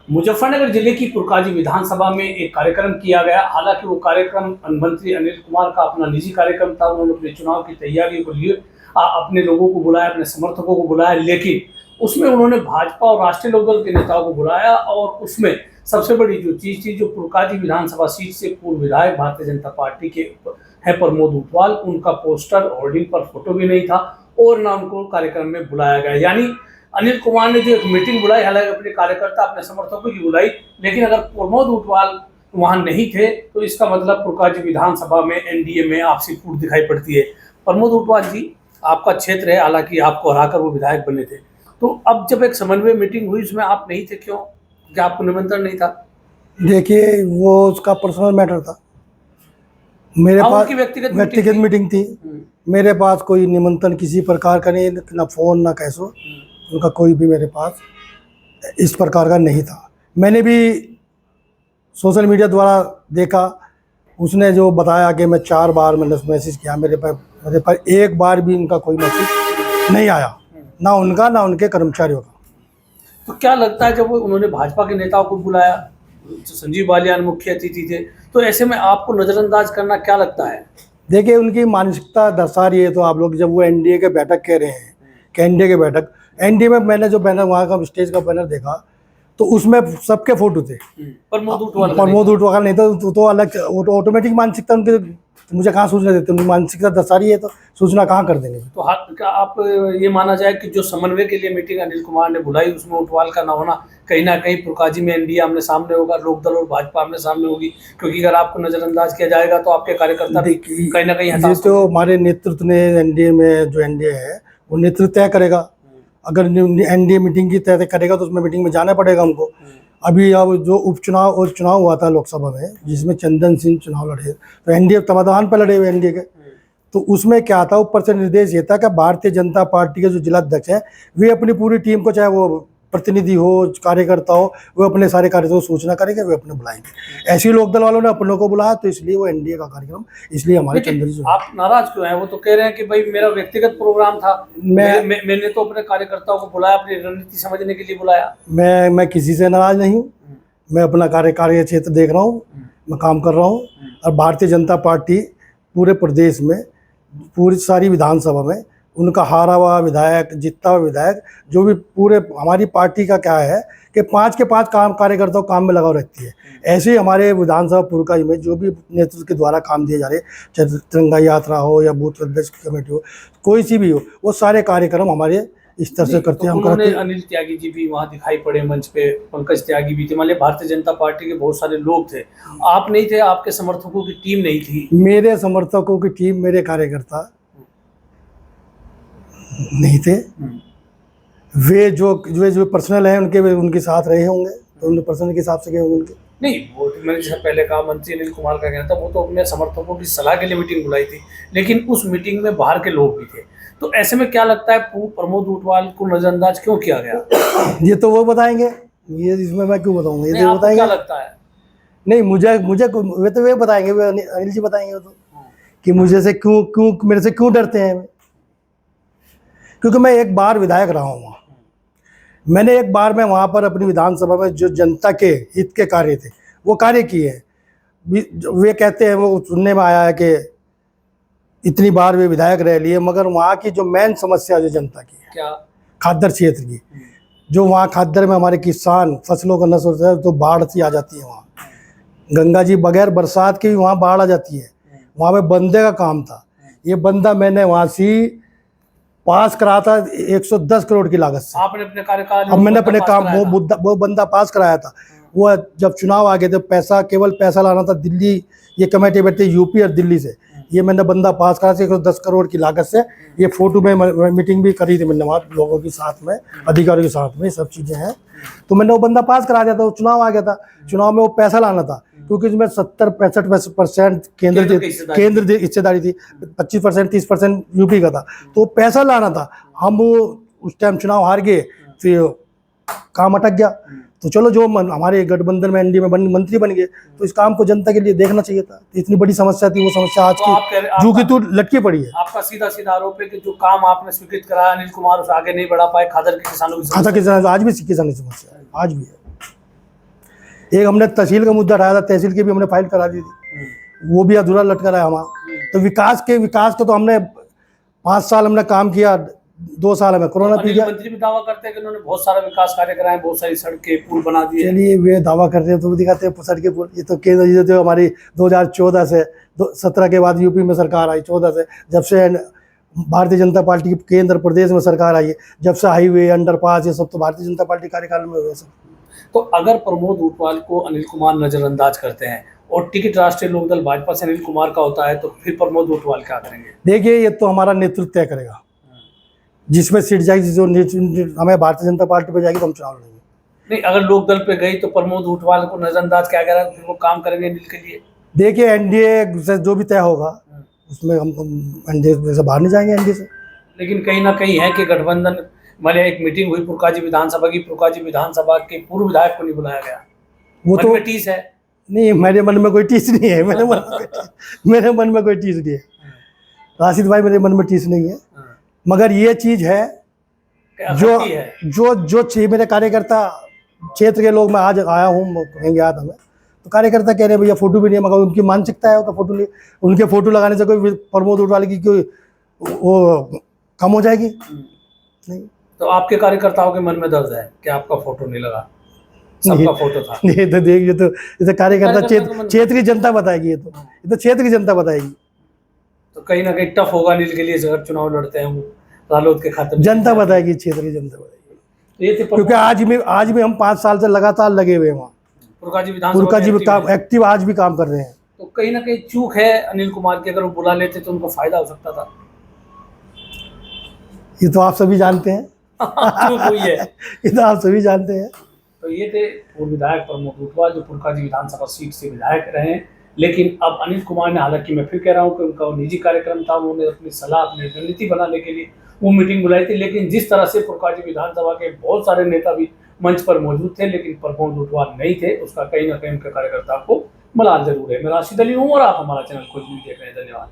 मुजफ्फरनगर जिले की पुरकाजी विधानसभा में एक कार्यक्रम किया गया। हालांकि वो कार्यक्रम मंत्री अनिल कुमार का अपना निजी कार्यक्रम था। उन्होंने अपने चुनाव की तैयारियों को लिए अपने लोगों को बुलाया, अपने समर्थकों को बुलाया, लेकिन उसमें उन्होंने भाजपा और राष्ट्रीय लोकदल के नेताओं को बुलाया। और उसमें सबसे बड़ी जो चीज़ थी, जो पुरकाजी विधानसभा सीट से पूर्व विधायक भारतीय जनता पार्टी के हैं प्रमोद ऊंटवाल, उनका पोस्टर होर्डिंग पर फोटो भी नहीं था और ना उनको कार्यक्रम में बुलाया गया। यानी अनिल कुमार ने जो एक मीटिंग बुलाई, हालांकि अपने कार्यकर्ता अपने समर्थकों की बुलाई, लेकिन अगर प्रमोद ऊंटवाल वहां नहीं थे तो इसका मतलब पुरकाजी विधानसभा में एनडीए में आपसी फूट दिखाई पड़ती है। प्रमोद ऊंटवाल जी, आपका क्षेत्र है, हालांकि आपको हराकर वो विधायक बने थे, तो अब जब एक समन्वय मीटिंग हुई उसमें आप नहीं थे, क्यों? क्या आपको निमंत्रण नहीं था? देखिए, वो उसका पर्सनल मैटर था। मेरे पास व्यक्तिगत मीटिंग थी। मेरे पास कोई निमंत्रण किसी प्रकार का नहीं, ना फोन ना कैसो, उनका कोई भी मेरे पास इस प्रकार का नहीं था। मैंने भी सोशल मीडिया द्वारा देखा, उसने जो बताया कि मैं 4 बार मैंने मैसेज किया, मेरे पर एक बार भी उनका कोई मैसेज नहीं आया, ना उनका ना उनके कर्मचारियों का। तो क्या लगता है, जब उन्होंने भाजपा के नेताओं को बुलाया, संजीव बालियान मुख्य अतिथि थे, तो ऐसे में आपको नज़रअंदाज करना क्या लगता है? देखिए, उनकी मानसिकता दर्शा रही है। तो आप लोग जब वो एनडीए के बैठक कह रहे हैं कि एनडीए के बैठक, एनडीए में मैंने जो बैनर वहाँ का स्टेज का बैनर देखा तो उसमें सबके फोटो थे। प्रमोद ऊंटवाल नहीं तो अलग ऑटोमेटिक मानसिकता उनके, तो मुझे कहाँ सूचना देते? उनकी मानसिकता दर्शा रही है तो सूचना कहाँ कर देंगे? तो क्या आप ये माना जाए कि जो समन्वय के लिए मीटिंग अनिल कुमार ने बुलाई उसमें ऊंटवाल का ना होना कहीं ना कहीं पुरकाजी में एनडीए आमने सामने होगा, लोकदल और भाजपा आमने सामने होगी, क्योंकि अगर आपको नजरअंदाज किया जाएगा तो आपके कार्यकर्ता भी कहीं ना कहीं ये तो हमारे नेतृत्व ने एनडीए में जो एनडीए है वो नेतृत्व तय करेगा। अगर एनडीए मीटिंग की तय करेगा तो उसमें मीटिंग में जाना पड़ेगा हमको। अभी अब जो उपचुनाव और चुनाव हुआ था लोकसभा में, जिसमें चंदन सिंह चुनाव लड़े, तो एनडीए तमादान पर लड़े हुए एनडीए के, तो उसमें क्या था, ऊपर से निर्देश ये था कि भारतीय जनता पार्टी के जो जिला अध्यक्ष हैं वे अपनी पूरी टीम को, चाहे वो प्रतिनिधि हो, कार्यकर्ता हो, वो अपने सारे कार्यकर्ताओं को सूचना करेंगे, वे अपने बुलाएंगे। ऐसे ही लोकदल वालों ने अपनों को बुलाया, तो इसलिए वो एनडीए का कार्यक्रम, इसलिए हमारे चंदन जी। आप नाराज क्यों हैं? वो तो कह रहे हैं कि भाई मेरा व्यक्तिगत प्रोग्राम था, मैंने तो अपने कार्यकर्ताओं को बुलाया, अपनी रणनीति समझने के लिए बुलाया। मैं किसी से नाराज नहीं हूँ। मैं अपना कार्य क्षेत्र देख रहा हूँ, मैं काम कर रहा हूँ। और भारतीय जनता पार्टी पूरे प्रदेश में, पूरी सारी विधानसभा में उनका हारा हुआ विधायक, जीतता हुआ विधायक, जो भी पूरे हमारी पार्टी का क्या है कि 5 के 5 कार्यकर्ताओं काम में लगाव रहती है। ऐसे ही हमारे विधानसभा पुरकाजी में जो भी नेतृत्व के द्वारा काम दिए जा रहे, चाहे तिरंगा यात्रा हो या बूथ अध्यक्ष कमेटी हो, कोई सी भी हो, वो सारे कार्यक्रम हमारे इस तरह से करते हैं। हम करते हैं। अनिल त्यागी जी भी वहाँ दिखाई पड़े मंच पे, पंकज त्यागी भी थे, मान लिया भारतीय जनता पार्टी के बहुत सारे लोग थे, आप नहीं थे, आपके समर्थकों की टीम नहीं थी। मेरे समर्थकों की टीम, मेरे कार्यकर्ता नहीं थे। वे जो पर्सनल है उनके साथ रहे होंगे, तो उनके पर्सनल के हिसाब से गए होंगे उनके। नहीं, वो तो मैंने जैसे पहले कहा, मंत्री अनिल कुमार का कहना था वो तो अपने समर्थकों की सलाह के लिए मीटिंग बुलाई थी, लेकिन उस मीटिंग में बाहर के लोग भी थे। तो ऐसे में क्या लगता है, प्रमोद ऊंटवाल को नजरअंदाज क्यों किया गया? ये तो वो बताएंगे, ये इसमें मैं क्यों बताऊंगा? ये तो बताएंगे। क्या लगता है? नहीं, मुझे वे तो वे बताएंगे, वे अनिल जी बताएंगे तो, कि मुझे से क्यों मेरे से क्यों डरते हैं। क्योंकि मैं एक बार विधायक रहा हूँ वहाँ। मैंने एक बार में वहाँ पर अपनी विधानसभा में जो जनता के हित के कार्य थे वो कार्य किए हैं। वे कहते हैं, वो सुनने में आया है कि इतनी बार वे विधायक रह लिए, मगर वहाँ की जो मेन समस्या जो जनता की है, क्या? खाद्य क्षेत्र की, जो वहाँ खाद्य में हमारे किसान फसलों का नष्ट होता है, तो बाढ़ सी आ जाती है वहाँ। गंगा जी बगैर बरसात के भी वहाँ बाढ़ आ जाती है। वहाँ पे बंदे का काम था। ये बंदा मैंने वहाँ से पास करा था 110 करोड़ की लागत से। आपने अपने कार्यकाल अब मैंने अपने काम वो बंदा पास कराया था। वो जब चुनाव आ गए थे, केवल पैसा लाना था दिल्ली, ये कमेटी बैठती यूपी और दिल्ली से, ये मैंने बंदा पास करा था 110 करोड़ की लागत से। ये फोटो में मीटिंग भी करी थी मैंने वहाँ लोगों के साथ में, अधिकारियों के साथ में, सब चीज़ें हैं। तो मैंने वो बंदा पास करा दिया था। चुनाव आ गया था, चुनाव में वो पैसा लाना था, क्योंकि इसमें 70-65% केंद्र हिस्सेदारी थी, 25% 30% यूपी का था, तो पैसा लाना था। हम उस टाइम चुनाव हार गए, फिर काम अटक गया। तो चलो, जो हमारे गठबंधन में एनडीए में मंत्री बन गए, तो इस काम को जनता के लिए देखना चाहिए था। तो इतनी बड़ी समस्या थी, वो समस्या आज की जू की तू लटकी पड़ी है। आपका सीधा आरोप है कि जो काम आपने स्वीकृत कराया अनिल कुमार उसे आगे नहीं बढ़ा पाए। खादर के किसानों की आज भी किसान की समस्या है, आज भी है। एक हमने तहसील का मुद्दा उठाया था, तहसील की भी हमने फाइल करा दी थी, वो भी अधूरा लटका रहा है हमारा। तो विकास के तो हमने 5 साल हमने काम किया, 2 साल हमें कोरोना पी गया। मंत्री भी दावा करते हैं कि उन्होंने बहुत सारा विकास कार्य कराए, बहुत सारी सड़कें पुल बना दिए। चलिए वे दावा करते हैं तो दिखाते हैं सड़कें पुल। ये तो केंद्र जी तो हमारी 2014 से 17 के बाद यूपी में सरकार आई, 14 से जब से भारतीय जनता पार्टी की केंद्र प्रदेश में सरकार आई है, जब से हाईवे अंडरपास ये सब तो भारतीय जनता पार्टी कार्यकाल में हुए सब। तो अगर प्रमोद ऊंटवाल को अनिल कुमार नजरअंदाज करते हैं और टिकट राष्ट्रीय लोकदल भाजपा से अनिल कुमार का होता है, तो फिर प्रमोद ऊंटवाल क्या करेंगे? देखिए ये तो हमारा नेतृत्व तय करेगा, जिसमें सीट जाएगी, जो हमें भारतीय जनता पार्टी पे जाएगी तो हम चुनाव लड़ेंगे। नहीं, अगर लोकदल पे गई तो प्रमोद ऊंटवाल को नजरअंदाज क्या करेगा, फिर वो काम करेंगे अनिल के लिए? देखिए एनडीए से जो भी तय होगा उसमें हम एनडीए से बाहर नहीं जाएंगे, एनडीए से। लेकिन कहीं ना कहीं है कि गठबंधन, मान एक मीटिंग हुई पुरकाजी विधानसभा की, पुरकाजी विधानसभा के पूर्व विधायक को नहीं बुलाया गया, वो तो टीस है। नहीं, मेरे मन में कोई टीस नहीं है, मेरे मन में कोई टीस नहीं है, राशिद भाई मेरे मन में टीस नहीं है। मगर ये चीज़ है जो चाहिए मेरे कार्यकर्ता क्षेत्र के लोग, मैं आज आया हूँ कहेंगे याद हमें, तो कार्यकर्ता कह रहे हैं भैया फोटो भी नहीं है, मगर उनकी मानसिकता है तो फोटो नहीं, उनके फोटो लगाने से कोई प्रमोद ऊंटवाल की कोई वो कम हो जाएगी? नहीं। तो आपके कार्यकर्ताओं के मन में दर्द है कि आपका फोटो नहीं लगा, सबका फोटो था। नहीं तो देखिए, ये तो कार्यकर्ता क्षेत्र की जनता बताएगी, ये तो क्षेत्र की जनता बताएगी। तो कहीं ना कहीं टफ होगा अनिल के लिए अगर चुनाव लड़ते हैं वो रालोद के खाते में। जनता बताएगी, क्षेत्र की जनता बताएगी। ये थे क्योंकि आज भी हम 5 साल से लगातार लगे हुए हैं वहाँ, पुरकाजी में काम एक्टिव आज भी काम कर रहे हैं। तो कहीं ना कहीं चूक है अनिल कुमार की, अगर वो बुला लेते तो उनको फायदा हो सकता था। ये तो आप सभी जानते हैं। चूक हुई है, ये तो आप सभी जानते हैं। तो ये थे पूर्व विधायक प्रमोद ऊंटवाल, जो पुरकाजी विधानसभा सीट से विधायक रहे हैं। लेकिन अब अनिल कुमार ने, हालांकि मैं फिर कह रहा हूँ कि उनका निजी कार्यक्रम था, उन्होंने अपनी सलाह, अपनी रणनीति बनाने के लिए वो मीटिंग बुलाई थी, लेकिन जिस तरह से पुरकाजी विधानसभा के बहुत सारे नेता भी मंच पर मौजूद थे, लेकिन प्रमोद ऊंटवाल नहीं थे, उसका कहीं ना कहीं उनके कार्यकर्ता को मलाल जरूर है। मैं राशिद अली हूँ और आप हमारा चैनल खोज न्यूज़ देख रहे हैं। धन्यवाद।